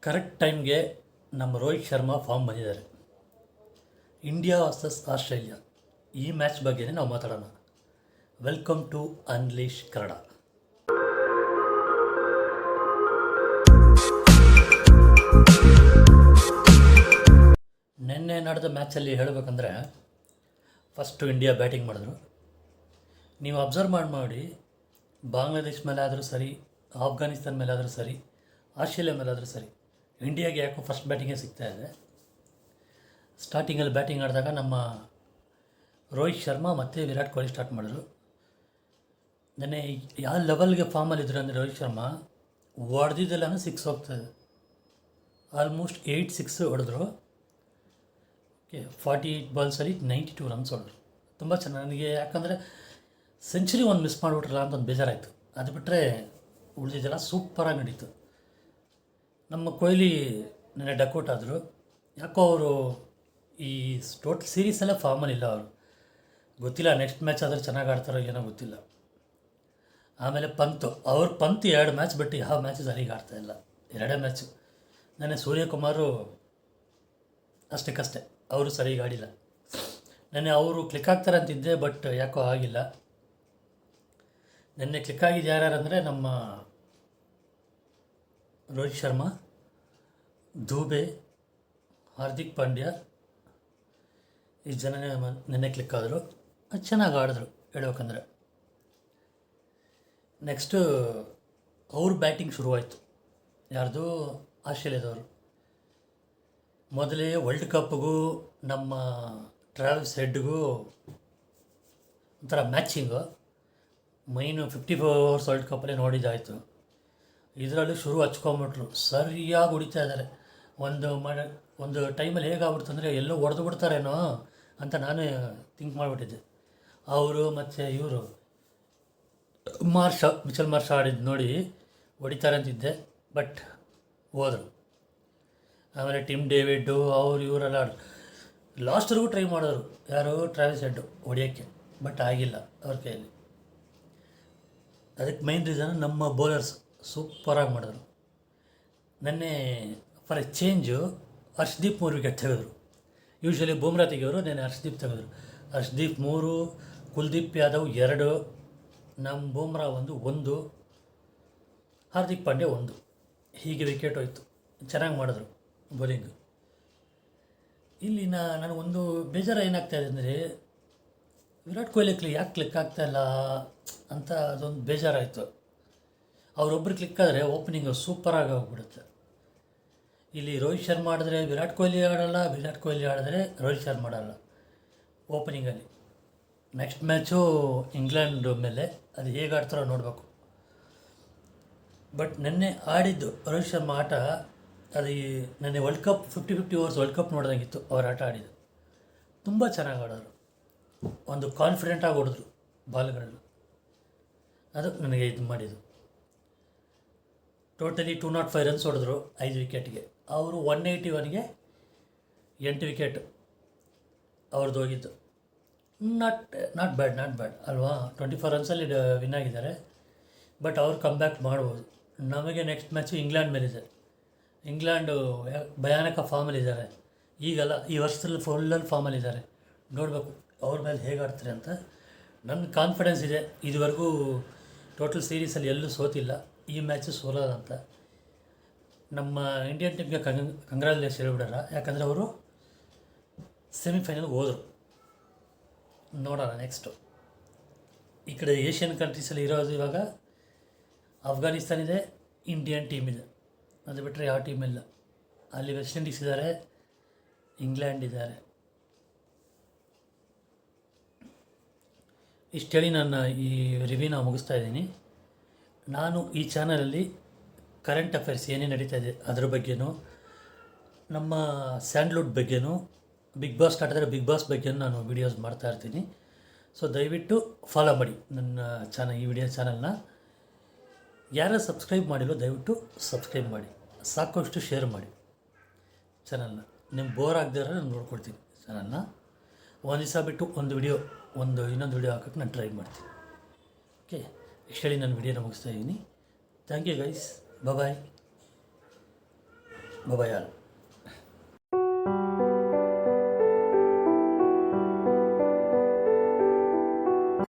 Correct ಟೈಮ್ಗೆ ನಮ್ಮ Rohit Sharma form ಬಂದಿದ್ದಾರೆ. ಇಂಡಿಯಾ ವರ್ಸಸ್ ಆಸ್ಟ್ರೇಲಿಯಾ ಈ ಮ್ಯಾಚ್ ಬಗ್ಗೆನೇ ನಾವು ಮಾತಾಡೋಣ. Welcome to unleash Kannada. ನಿನ್ನೆ ನಡೆದ ಮ್ಯಾಚಲ್ಲಿ ಹೇಳಬೇಕಂದ್ರೆ ಫಸ್ಟು ಇಂಡಿಯಾ ಬ್ಯಾಟಿಂಗ್ ಮಾಡಿದ್ರು. ನೀವು ಅಬ್ಸರ್ವ್ ಮಾಡಿ ಬಾಂಗ್ಲಾದೇಶ್ ಮೇಲೆ ಆದರೂ ಸರಿ, ಆಫ್ಘಾನಿಸ್ತಾನ ಮೇಲಾದರೂ ಸರಿ, ಆಸ್ಟ್ರೇಲಿಯಾ ಮೇಲಾದರೂ ಸರಿ, ಇಂಡಿಯಾಗೆ ಯಾಕೋ ಫಸ್ಟ್ ಬ್ಯಾಟಿಂಗೇ ಸಿಗ್ತಾಯಿದೆ. ಸ್ಟಾರ್ಟಿಂಗಲ್ಲಿ ಬ್ಯಾಟಿಂಗ್ ಆಡಿದಾಗ ನಮ್ಮ ರೋಹಿತ್ ಶರ್ಮಾ ಮತ್ತು ವಿರಾಟ್ ಕೊಹ್ಲಿ ಸ್ಟಾರ್ಟ್ ಮಾಡಿದ್ರು. ನೆನ್ನೆ ಯಾವ ಲೆವೆಲ್ಗೆ ಫಾರ್ಮಲ್ಲಿದ್ದರು ಅಂದರೆ ರೋಹಿತ್ ಶರ್ಮಾ ಹೊಡೆದಿದ್ದೆಲ್ಲನೂ ಸಿಕ್ಸ್ ಹೋಗ್ತಾಯಿದೆ. ಆಲ್ಮೋಸ್ಟ್ 8 6 ಹೊಡೆದ್ರು. 48 ಬಾಲ್ಸಲ್ಲಿ 92 ರನ್ಸ್ ಹೊಡೆದ್ರು. ತುಂಬ ಚೆನ್ನಾಗಿ ನನಗೆ, ಯಾಕಂದರೆ ಸೆಂಚುರಿ ಒಂದು ಮಿಸ್ ಮಾಡಿಬಿಟ್ರಲ್ಲ ಅಂತ ಒಂದು ಬೇಜಾರಾಯಿತು. ಅದು ಬಿಟ್ಟರೆ ಉಳಿದಿದ್ದೆಲ್ಲ ಸೂಪರಾಗಿ ನಡೀತು. ನಮ್ಮ ಕೊಹ್ಲಿ ನೆನ್ನೆ ಡಕ್ಔಟ್ ಆದರು. ಯಾಕೋ ಅವರು ಈ ಟೋಟಲ್ ಸೀರೀಸಲ್ಲೇ ಫಾರ್ಮಲ್ಲಿಲ್ಲ. ಅವರು ಗೊತ್ತಿಲ್ಲ, ನೆಕ್ಸ್ಟ್ ಮ್ಯಾಚ್ ಆದರೆ ಚೆನ್ನಾಗಿ ಆಡ್ತಾರೋ ಏನೋ ಗೊತ್ತಿಲ್ಲ. ಆಮೇಲೆ ಪಂತ್ 2 ಮ್ಯಾಚ್ ಬಿಟ್ಟು ಯಾವ ಮ್ಯಾಚು ಸರಿಗೆ ಆಡ್ತಾಯಿಲ್ಲ, 2 ಮ್ಯಾಚು. ನೆನ್ನೆ ಸೂರ್ಯಕುಮಾರು ಅಷ್ಟಕ್ಕಷ್ಟೇ, ಅವರು ಸರಿಗೆ ಆಡಿಲ್ಲ. ನೆನ್ನೆ ಅವರು ಕ್ಲಿಕ್ ಆಗ್ತಾರೆ ಅಂತಿದ್ದೆ, ಬಟ್ ಯಾಕೋ ಆಗಿಲ್ಲ. ನೆನ್ನೆ ಕ್ಲಿಕ್ ಆಗಿದ್ದು ಯಾರ್ಯಾರಂದರೆ ನಮ್ಮ ರೋಹಿತ್ ಶರ್ಮಾ, ದುಬೆ, ಹಾರ್ದಿಕ್ ಪಾಂಡ್ಯ, ಈ ಜನನೇ ನೆನ್ನೆ ಕ್ಲಿಕ್ ಆದರು. ಅದು ಚೆನ್ನಾಗಿ ಆಡಿದ್ರು ಹೇಳ್ಬೇಕಂದ್ರೆ. ನೆಕ್ಸ್ಟು ಅವ್ರ ಬ್ಯಾಟಿಂಗ್ ಶುರುವಾಯಿತು. ಯಾರ್ದು? ಆಸ್ಟ್ರೇಲಿಯಾದವರು. ಮೊದಲೇ ವರ್ಲ್ಡ್ ಕಪ್ಗೂ ನಮ್ಮ ಟ್ರಾವಿಸ್ ಹೆಡ್ಗೂ ಒಂಥರ ಮ್ಯಾಚಿಂಗು. ಮೈನು 54 ಓವರ್ಸ್ ವರ್ಲ್ಡ್ ಕಪ್ಪಲ್ಲೇ ನೋಡಿದ್ದಾಯಿತು. ಇದರಲ್ಲೂ ಶುರು ಹಚ್ಕೊಂಬಿಟ್ರು, ಸರಿಯಾಗಿ ಹೊಡಿತಾ ಇದ್ದಾರೆ. ಒಂದು ಟೈಮಲ್ಲಿ ಹೇಗಾಗ್ಬಿಡ್ತು ಅಂದರೆ ಎಲ್ಲೋ ಹೊಡೆದು ಬಿಡ್ತಾರೇನೋ ಅಂತ ನಾನೇ ಥಿಂಕ್ ಮಾಡಿಬಿಟ್ಟಿದ್ದೆ. ಅವರು ಮತ್ತು ಇವರು ಮಿಚೆಲ್ ಮಾರ್ಷ್ ಆಡಿದ್ದು ನೋಡಿ ಹೊಡಿತಾರೆ ಅಂತಿದ್ದೆ, ಬಟ್ ಹೋದರು. ಆಮೇಲೆ ಟಿಮ್ ಡೇವಿಡ್ಡು ಇವರೆಲ್ಲ ಲಾಸ್ಟ್ವರೆಗೂ ಟ್ರೈ ಮಾಡಿದ್ರು. ಯಾರು? ಟ್ರಾವಿಸ್ ಹೆಡ್ಡು ಹೊಡಿಯೋಕ್ಕೆ, ಬಟ್ ಆಗಿಲ್ಲ ಅವ್ರ ಕೈಯಲ್ಲಿ. ಅದಕ್ಕೆ ಮೈನ್ ರೀಸನ್ ನಮ್ಮ ಬೌಲರ್ಸ್ ಸೂಪರಾಗಿ ಮಾಡಿದ್ರು. ನೆನ್ನೆ for a change Harshdeep 3 wicket ತೆಗೆದ್ರು. ಯೂಶ್ವಲಿ ಬೂಮ್ರಾ ತೆಗೆಯೋರು, ನೆನ್ನೆ ಹರ್ಷದೀಪ್ ತೆಗೆದ್ರು. ಹರ್ಷದೀಪ್ 3, ಕುಲ್ದೀಪ್ ಯಾದವ್ 2, ನಮ್ಮ ಬೂಮ್ರಾ 1, ಹಾರ್ದಿಕ್ ಪಾಂಡ್ಯ 1. ಹೀಗೆ ವಿಕೆಟ್ ಹೋಯ್ತು. ಚೆನ್ನಾಗಿ ಮಾಡಿದ್ರು ಬೌಲಿಂಗು. ಇಲ್ಲಿ ನನಗೊಂದು ಬೇಜಾರು ಏನಾಗ್ತಾಯಿದೆ ಅಂದರೆ ವಿರಾಟ್ ಕೊಹ್ಲಿ ಯಾಕೆ ಕ್ಲಿಕ್ ಆಗ್ತಾಯಿಲ್ಲ ಅಂತ ಅದೊಂದು ಬೇಜಾರಾಯಿತು. ಅವರೊಬ್ಬರು ಕ್ಲಿಕ್ ಆದರೆ ಓಪನಿಂಗು ಸೂಪರಾಗಿ ಹೋಗ್ಬಿಡುತ್ತೆ. ಇಲ್ಲಿ ರೋಹಿತ್ ಶರ್ಮಾ ಆಡಿದ್ರೆ ವಿರಾಟ್ ಕೊಹ್ಲಿ ಆಡೋಲ್ಲ, ವಿರಾಟ್ ಕೊಹ್ಲಿ ಆಡಿದ್ರೆ ರೋಹಿತ್ ಶರ್ಮಾ ಆಡೋಲ್ಲ ಓಪನಿಂಗಲ್ಲಿ. ನೆಕ್ಸ್ಟ್ ಮ್ಯಾಚು ಇಂಗ್ಲೆಂಡ್ ಮೇಲೆ, ಅದು ಹೇಗೆ ಆಡ್ತಾರೋ ನೋಡಬೇಕು. ಬಟ್ ನೆನ್ನೆ ಆಡಿದ್ದು ರೋಹಿತ್ ಶರ್ಮಾ ಆಟ, ಅದು ನೆನ್ನೆ world cup 50 overs world cup ನೋಡ್ದಂಗಿತ್ತು ಅವ್ರ ಆಟ ಆಡಿದ್ದು. ತುಂಬ ಚೆನ್ನಾಗಿ ಆಡೋರು, ಒಂದು ಕಾನ್ಫಿಡೆಂಟಾಗಿ ಹೊಡೆದ್ರು ಬಾಲ್ಗಳನ್ನು. ಅದು ನನಗೆ ಇದು ಮಾಡಿದ್ದು. ಟೋಟಲಿ 205 ರನ್ಸ್ ಹೊಡೆದ್ರು 5 ವಿಕೆಟ್ಗೆ. ಅವರು 181ಗೆ 8 ವಿಕೆಟ್ ಅವ್ರದ್ದು ಹೋಗಿದ್ದು. ನಾಟ್ ಬ್ಯಾಡ್ ಅಲ್ವಾ? 24 ರನ್ಸಲ್ಲಿ ವಿನ್ ಆಗಿದ್ದಾರೆ. ಬಟ್ ಅವ್ರು ಕಮ್ ಬ್ಯಾಕ್ ಮಾಡ್ಬೋದು. ನಮಗೆ ನೆಕ್ಸ್ಟ್ ಮ್ಯಾಚು ಇಂಗ್ಲೆಂಡ್ ಮೇಲಿದೆ. ಇಂಗ್ಲೆಂಡು ಭಯಾನಕ ಫಾರ್ಮಲ್ಲಿದ್ದಾರೆ. ಈಗಲ್ಲ, ಈ ವರ್ಷದಲ್ಲಿ ಫುಲ್ಲಲ್ಲಿ ಫಾರ್ಮಲ್ಲಿದ್ದಾರೆ. ನೋಡಬೇಕು ಅವ್ರ ಮೇಲೆ ಹೇಗೆ ಆಡ್ತಾರೆ ಅಂತ. ನನ್ನ ಕಾನ್ಫಿಡೆನ್ಸ್ ಇದೆ. ಇದುವರೆಗೂ ಟೋಟಲ್ ಸೀರೀಸಲ್ಲಿ ಎಲ್ಲೂ ಸೋತಿಲ್ಲ, ಈ ಮ್ಯಾಚು ಸೋಲೋದಂತ. ನಮ್ಮ ಇಂಡಿಯನ್ ಟೀಮ್ಗೆ ಕಂಗ್ರ್ಯಾಚುಲೇಷನ್ ಹೇಳ್ಬಿಡೋಣ, ಯಾಕಂದರೆ ಅವರು ಸೆಮಿಫೈನಲ್ಗೆ ಹೋದರು. ನೋಡೋಣ ನೆಕ್ಸ್ಟು. ಈ ಕಡೆ ಏಷ್ಯನ್ ಕಂಟ್ರೀಸಲ್ಲಿ ಇರೋದು ಇವಾಗ ಆಫ್ಘಾನಿಸ್ತಾನ ಇದೆ, ಇಂಡಿಯನ್ ಟೀಮ್ ಇದೆ. ಅದು ಬಿಟ್ಟರೆ ಯಾವ ಟೀಮ್ ಇಲ್ಲ. ಅಲ್ಲಿ ವೆಸ್ಟ್ ಇಂಡೀಸ್ ಇದ್ದಾರೆ, ಇಂಗ್ಲೆಂಡ್ ಇದ್ದಾರೆ. ಇಷ್ಟು ಹೇಳಿ ನನ್ನ ಈ ರಿವ್ಯೂನ ಮುಗಿಸ್ತಾ ಇದ್ದೀನಿ. ನಾನು ಈ ಚಾನಲಲ್ಲಿ ಕರೆಂಟ್ ಅಫೇರ್ಸ್ ಏನೇನು ನಡೀತಾ ಇದೆ ಅದ್ರ ಬಗ್ಗೆನೂ, ನಮ್ಮ ಸ್ಯಾಂಡ್ಲ್ವುಡ್ ಬಗ್ಗೆನೂ, Big Boss start Big Boss ಬಗ್ಗೆನೂ ನಾನು ವೀಡಿಯೋಸ್ ಮಾಡ್ತಾಯಿರ್ತೀನಿ. ಸೊ ದಯವಿಟ್ಟು ಫಾಲೋ ಮಾಡಿ ನನ್ನ ಈ ವಿಡಿಯೋ ಚಾನಲ್ನ. ಯಾರು ಸಬ್ಸ್ಕ್ರೈಬ್ ಮಾಡಿಲ್ಲೋ ದಯವಿಟ್ಟು ಸಬ್ಸ್ಕ್ರೈಬ್ ಮಾಡಿ, ಸಾಕಷ್ಟು ಶೇರ್ ಮಾಡಿ ಚಾನಲ್ನ. ನಿಮ್ಗೆ ಬೋರ್ ಆಗದೆ ನಾನು ನೋಡ್ಕೊಳ್ತೀನಿ ಚಾನಲ್ನ. ಒಂದು ದಿವಸ ಬಿಟ್ಟು ಇನ್ನೊಂದು ವಿಡಿಯೋ ಹಾಕೋಕ್ಕೆ ನಾನು ಟ್ರೈ ಮಾಡ್ತೀನಿ. ಓಕೆ, ಇಷ್ಟು ಹೇಳಿ ನಾನು ವಿಡಿಯೋನ ಮುಗಿಸ್ತಾ ಇದ್ದೀನಿ. Thank you guys, bye. Bye all.